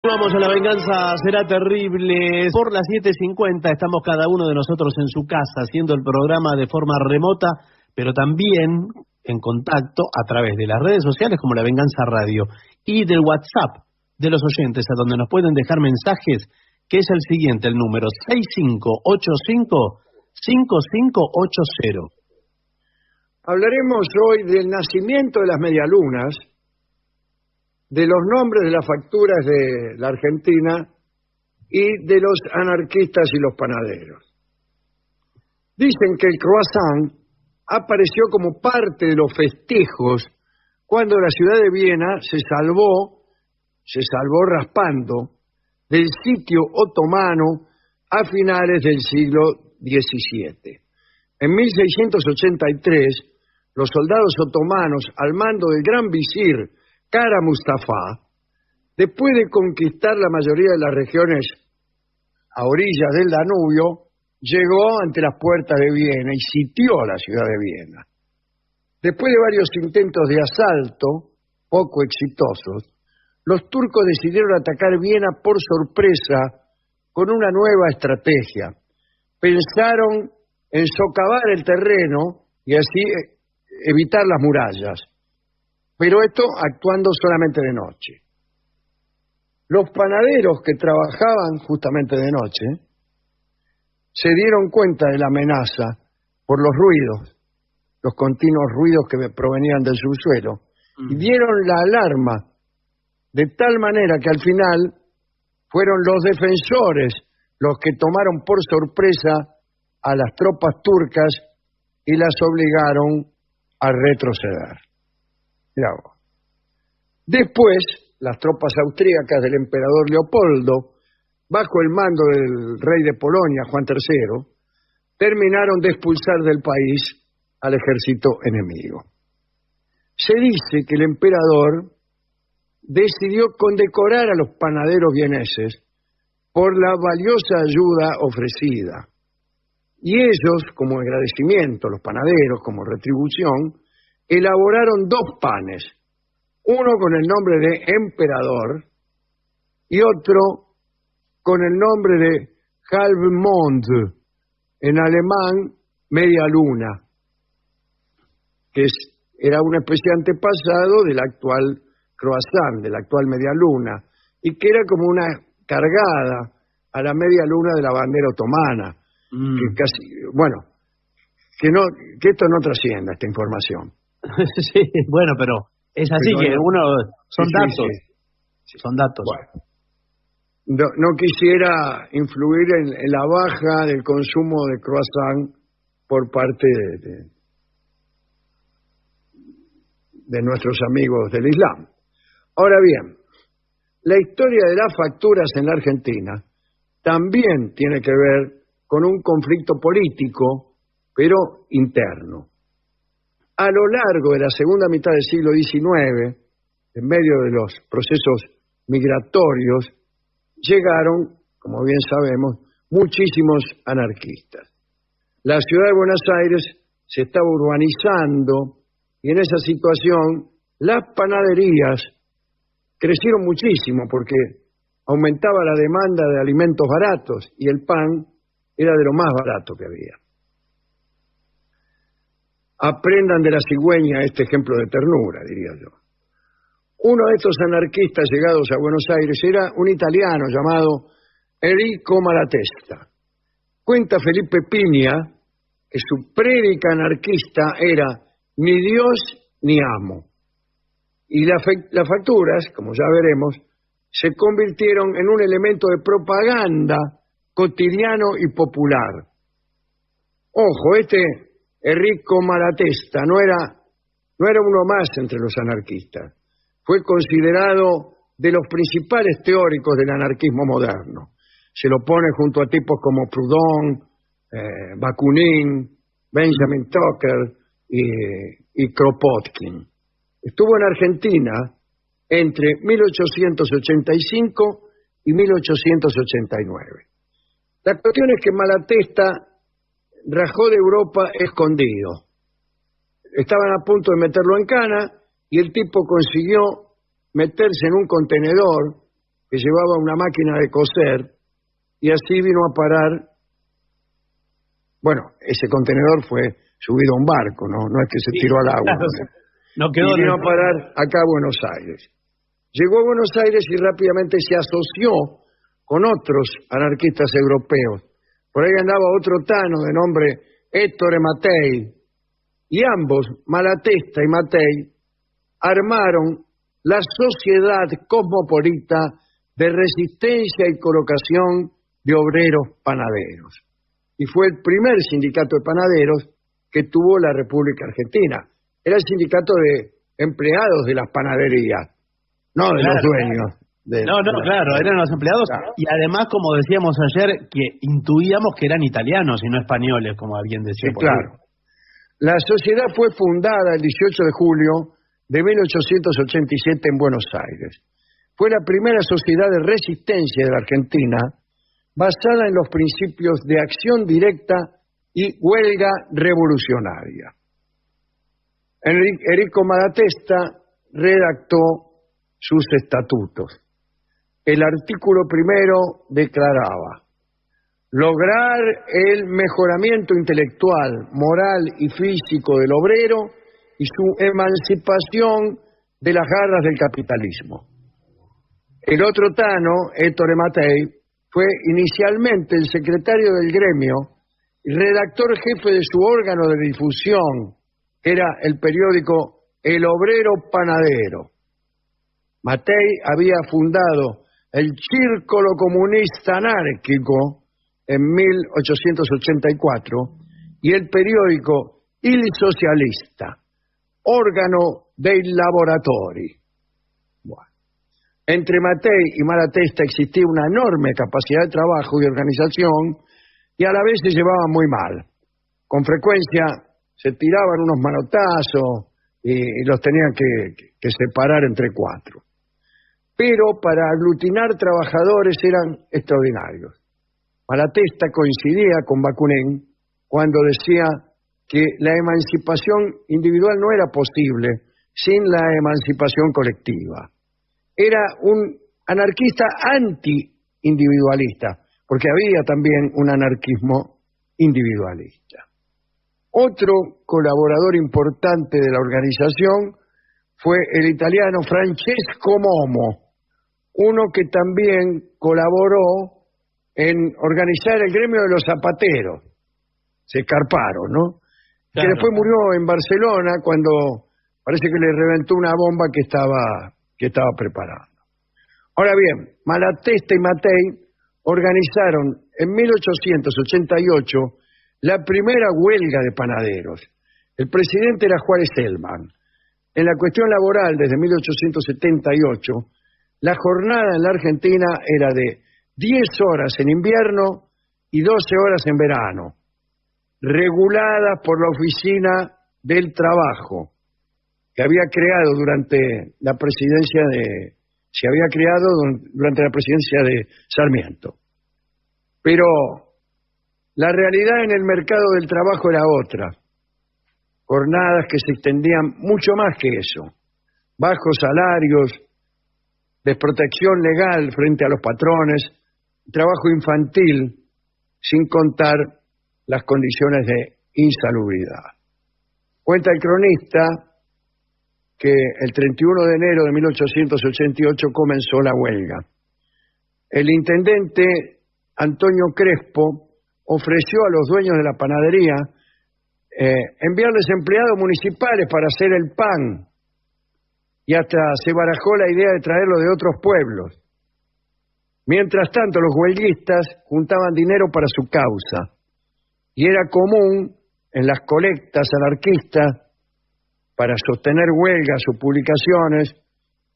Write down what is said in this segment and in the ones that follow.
Vamos a La Venganza Será Terrible. Por las 7:50 estamos cada uno de nosotros en su casa haciendo el programa de forma remota, pero también en contacto a través de las redes sociales como La Venganza Radio y del WhatsApp de los oyentes, a donde nos pueden dejar mensajes, que es el siguiente, el número 6585-5580. Hablaremos hoy del nacimiento de las medialunas, de los nombres de las facturas de la Argentina y de los anarquistas y los panaderos. Dicen que el croissant apareció como parte de los festejos cuando la ciudad de Viena se salvó raspando del sitio otomano a finales del siglo XVII. En 1683, los soldados otomanos al mando del gran visir Kara Mustafa, después de conquistar la mayoría de las regiones a orillas del Danubio, llegó ante las puertas de Viena y sitió la ciudad de Viena. Después de varios intentos de asalto, poco exitosos, los turcos decidieron atacar Viena por sorpresa con una nueva estrategia. Pensaron en socavar el terreno y así evitar las murallas, pero esto actuando solamente de noche. Los panaderos que trabajaban justamente de noche se dieron cuenta de la amenaza por los ruidos, los continuos ruidos que provenían del subsuelo, y dieron la alarma, de tal manera que al final fueron los defensores los que tomaron por sorpresa a las tropas turcas y las obligaron a retroceder. Mirá vos. Después, las tropas austríacas del emperador Leopoldo, bajo el mando del rey de Polonia, Juan III, terminaron de expulsar del país al ejército enemigo. Se dice que el emperador decidió condecorar a los panaderos vieneses por la valiosa ayuda ofrecida. Y ellos, como agradecimiento, los panaderos, como retribución, elaboraron dos panes, uno con el nombre de emperador y otro con el nombre de Halbmond, en alemán media luna, que era una especie antepasado del actual croissant, de la actual media luna, y que era como una cargada a la media luna de la bandera otomana, que casi, bueno, que esto no trascienda, esta información. Sí, bueno, pero es así, pero que uno son datos. Sí. Son datos. Bueno, no quisiera influir en la baja del consumo de croissant por parte de nuestros amigos del Islam. Ahora bien, la historia de las facturas en la Argentina también tiene que ver con un conflicto político, pero interno. A lo largo de la segunda mitad del siglo XIX, en medio de los procesos migratorios, llegaron, como bien sabemos, muchísimos anarquistas. La ciudad de Buenos Aires se estaba urbanizando y en esa situación las panaderías crecieron muchísimo porque aumentaba la demanda de alimentos baratos y el pan era de lo más barato que había. Aprendan de la cigüeña este ejemplo de ternura, diría yo. Uno de estos anarquistas llegados a Buenos Aires era un italiano llamado Enrico Malatesta. Cuenta Felipe Piña que su prédica anarquista era ni Dios ni amo. Y las facturas, como ya veremos, se convirtieron en un elemento de propaganda cotidiano y popular. Ojo, este Enrico Malatesta no era uno más entre los anarquistas. Fue considerado de los principales teóricos del anarquismo moderno. Se lo pone junto a tipos como Proudhon, Bakunin, Benjamin Tucker y Kropotkin. Estuvo en Argentina entre 1885 y 1889. La cuestión es que Malatesta rajó de Europa escondido. Estaban a punto de meterlo en cana y el tipo consiguió meterse en un contenedor que llevaba una máquina de coser y así vino a parar. Bueno, ese contenedor fue subido a un barco, no es que se tiró al agua. Claro, no quedó y vino a parar acá a Buenos Aires. Llegó a Buenos Aires y rápidamente se asoció con otros anarquistas europeos. Por ahí andaba otro tano de nombre Ettore Matei, y ambos, Malatesta y Matei, armaron la Sociedad Cosmopolita de Resistencia y Colocación de Obreros Panaderos. Y fue el primer sindicato de panaderos que tuvo la República Argentina. Era el sindicato de empleados de las panaderías, no de los dueños. Claro, eran los empleados. Claro. Y además, como decíamos ayer, que intuíamos que eran italianos y no españoles, como alguien decía. Sí, claro. La sociedad fue fundada el 18 de julio de 1887 en Buenos Aires. Fue la primera sociedad de resistencia de la Argentina, basada en los principios de acción directa y huelga revolucionaria. Enrico Malatesta redactó sus estatutos. El artículo primero declaraba: lograr el mejoramiento intelectual, moral y físico del obrero y su emancipación de las garras del capitalismo. El otro tano, Ettore Matei, fue inicialmente el secretario del gremio y redactor jefe de su órgano de difusión, que era el periódico El Obrero Panadero. Matei había fundado el Círculo Comunista Anárquico en 1884 y el periódico Il Socialista, órgano dei lavoratori. Bueno. Entre Matei y Malatesta existía una enorme capacidad de trabajo y organización y a la vez se llevaban muy mal. Con frecuencia se tiraban unos manotazos y los tenían que separar entre cuatro. Pero para aglutinar trabajadores eran extraordinarios. Malatesta coincidía con Bakunin cuando decía que la emancipación individual no era posible sin la emancipación colectiva. Era un anarquista anti-individualista, porque había también un anarquismo individualista. Otro colaborador importante de la organización fue el italiano Francesco Momo, uno que también colaboró en organizar el gremio de los zapateros. Se escarparon, ¿no? Claro. Que después murió en Barcelona cuando parece que le reventó una bomba que estaba preparando. Ahora bien, Malatesta y Matei organizaron en 1888 la primera huelga de panaderos. El presidente era Juárez Celman. En la cuestión laboral, desde 1878, la jornada en la Argentina era de 10 horas en invierno y 12 horas en verano, reguladas por la Oficina del Trabajo, que había creado durante la presidencia de Sarmiento. Pero la realidad en el mercado del trabajo era otra. Jornadas que se extendían mucho más que eso. Bajos salarios, desprotección legal frente a los patrones, trabajo infantil, sin contar las condiciones de insalubridad. Cuenta el cronista que el 31 de enero de 1888 comenzó la huelga. El intendente Antonio Crespo ofreció a los dueños de la panadería enviarles empleados municipales para hacer el pan, y hasta se barajó la idea de traerlo de otros pueblos. Mientras tanto, los huelguistas juntaban dinero para su causa, y era común en las colectas anarquistas para sostener huelgas o publicaciones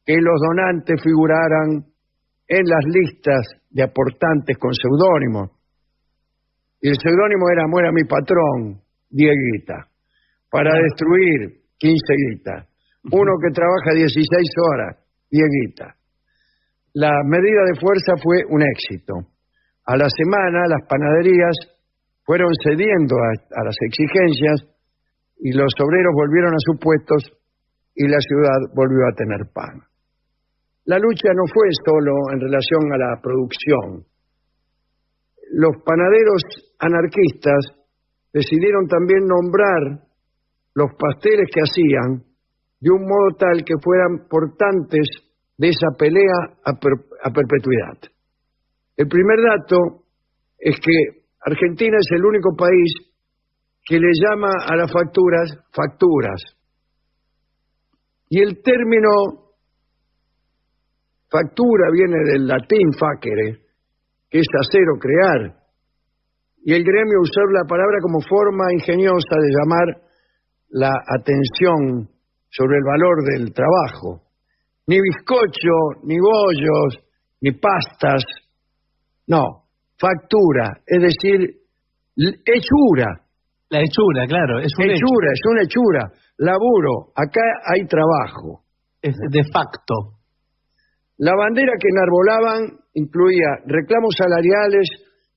que los donantes figuraran en las listas de aportantes con seudónimos. Y el seudónimo era "Muera mi patrón, Dieguita", para destruir 15 guitas. Uno que trabaja 16 horas, Dieguita. La medida de fuerza fue un éxito. A la semana las panaderías fueron cediendo a las exigencias y los obreros volvieron a sus puestos y la ciudad volvió a tener pan. la lucha no fue solo en relación a la producción. Los panaderos anarquistas decidieron también nombrar los pasteles que hacían de un modo tal que fueran portantes de esa pelea a perpetuidad. El primer dato es que Argentina es el único país que le llama a las facturas facturas. Y el término factura viene del latín facere, que es hacer o crear. Y el gremio usó la palabra como forma ingeniosa de llamar la atención sobre el valor del trabajo. Ni bizcocho, ni bollos, ni pastas. No, factura, es decir, hechura. La hechura, claro, es un hechura, es una hechura. Laburo, acá hay trabajo. Es de facto. La bandera que enarbolaban incluía reclamos salariales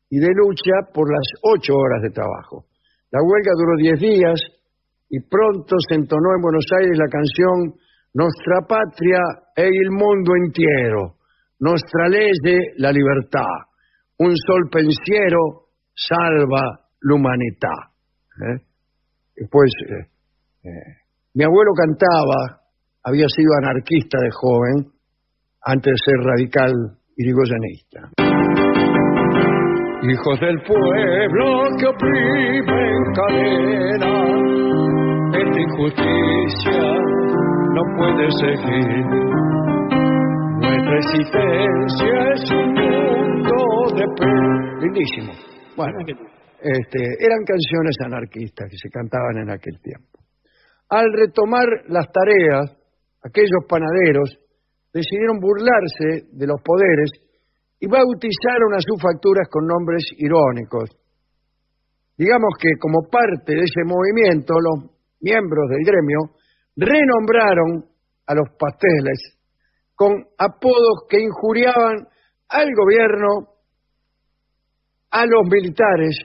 y de lucha por las 8 horas de trabajo. La huelga duró 10 días y pronto se entonó en Buenos Aires la canción Nostra patria e il mondo intero, nostra legge la libertà, un sol pensiero salva l'umanità. Después, mi abuelo cantaba, había sido anarquista de joven, antes de ser radical irigoyenista. Hijos del pueblo que oprimen cadena, esta injusticia no puede seguir. Nuestra existencia es un mundo de pena. Lindísimo. Bueno, eran canciones anarquistas que se cantaban en aquel tiempo. Al retomar las tareas, aquellos panaderos decidieron burlarse de los poderes y bautizaron a sus facturas con nombres irónicos. Digamos que como parte de ese movimiento, los miembros del gremio renombraron a los pasteles con apodos que injuriaban al gobierno, a los militares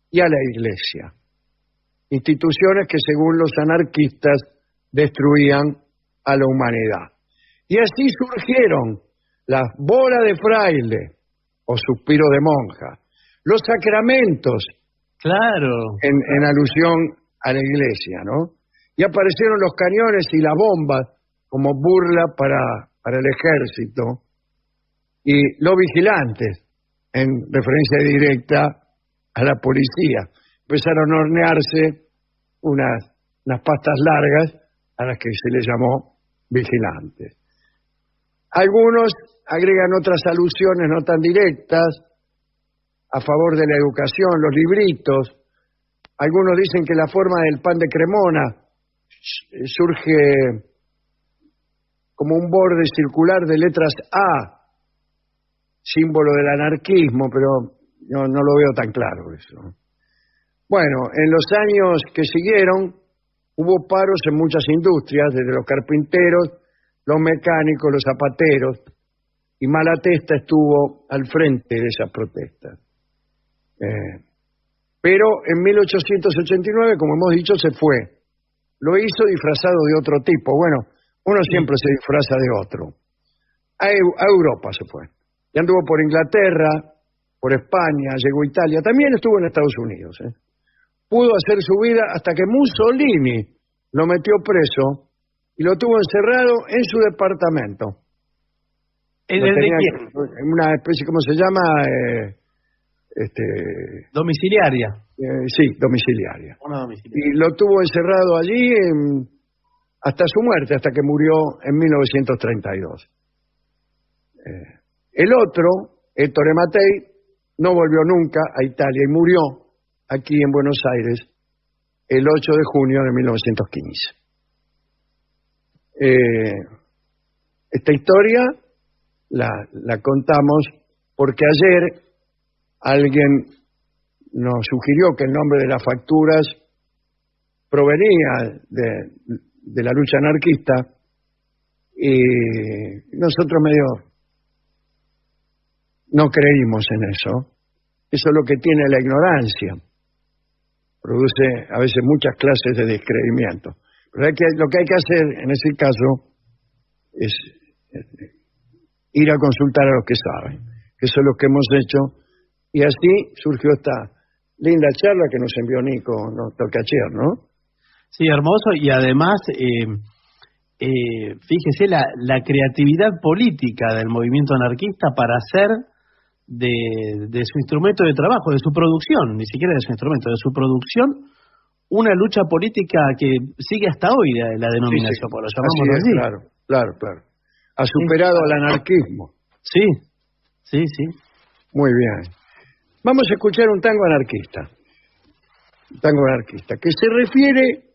y a la iglesia. Instituciones que, según los anarquistas, destruían a la humanidad. Y así surgieron las bolas de fraile o suspiro de monja, los sacramentos, claro, en alusión a la iglesia, ¿no? Y aparecieron los cañones y las bombas como burla para el ejército, y los vigilantes, en referencia directa a la policía. Empezaron a hornearse unas pastas largas a las que se les llamó vigilantes. Algunos agregan otras alusiones no tan directas a favor de la educación, los libritos. Algunos dicen que la forma del pan de Cremona surge como un borde circular de letras A, símbolo del anarquismo, pero no lo veo tan claro eso. Bueno, en los años que siguieron hubo paros en muchas industrias, desde los carpinteros, los mecánicos, los zapateros, y Malatesta estuvo al frente de esas protestas. Pero en 1889, como hemos dicho, se fue. Lo hizo disfrazado de otro tipo. Bueno, uno siempre se disfraza de otro. A Europa se fue. Y anduvo por Inglaterra, por España, llegó a Italia, también estuvo en Estados Unidos. Pudo hacer su vida hasta que Mussolini lo metió preso y lo tuvo encerrado en su departamento. ¿En el de quién? Una especie, ¿cómo se llama? Domiciliaria. Sí, domiciliaria. Una domiciliaria. Y lo tuvo encerrado allí hasta su muerte, hasta que murió en 1932. El otro, Ettore Mattei, no volvió nunca a Italia y murió aquí en Buenos Aires el 8 de junio de 1915. Esta historia la contamos porque ayer alguien nos sugirió que el nombre de las facturas provenía de la lucha anarquista y nosotros medio no creímos en eso. Eso es lo que tiene la ignorancia. Produce a veces muchas clases de descreimiento. Pero lo que hay que hacer en ese caso es ir a consultar a los que saben. Eso es lo que hemos hecho. Y así surgió esta linda charla que nos envió Nico Tolcachier, ¿no? Sí, hermoso. Y además, fíjese la creatividad política del movimiento anarquista para hacer de su instrumento de trabajo, de su producción, ni siquiera de su instrumento, de su producción, una lucha política que sigue hasta hoy la denominación, Sí. por lo llamamos así. Claro. Ha superado al anarquismo. Sí. Muy bien. Vamos a escuchar un tango anarquista. Un tango anarquista, que se refiere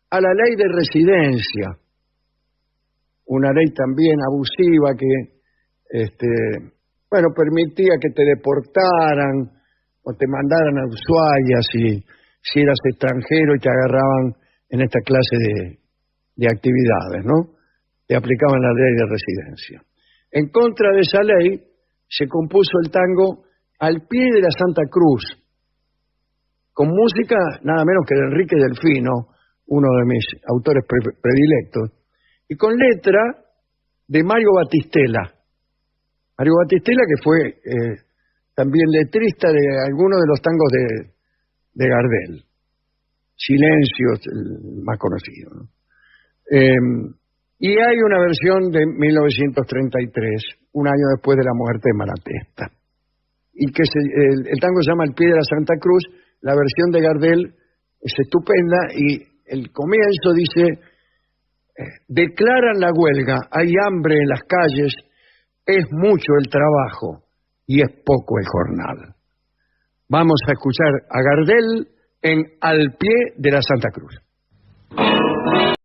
a la ley de residencia. Una ley también abusiva que, permitía que te deportaran o te mandaran a Ushuaia si eras extranjero y te agarraban en esta clase de actividades, ¿no? Te aplicaban la ley de residencia. En contra de esa ley se compuso el tango Al pie de la Santa Cruz, con música nada menos que de Enrique Delfino, uno de mis autores predilectos, y con letra de Mario Batistela. Mario Batistela, que fue también letrista de algunos de los tangos de Gardel. Silencio es el más conocido, ¿no? Y hay una versión de 1933, un año después de la muerte de Malatesta. Y que el tango se llama Al pie de la Santa Cruz. La versión de Gardel es estupenda y el comienzo dice: declaran la huelga, hay hambre en las calles, es mucho el trabajo y es poco el jornal. Vamos a escuchar a Gardel en Al pie de la Santa Cruz.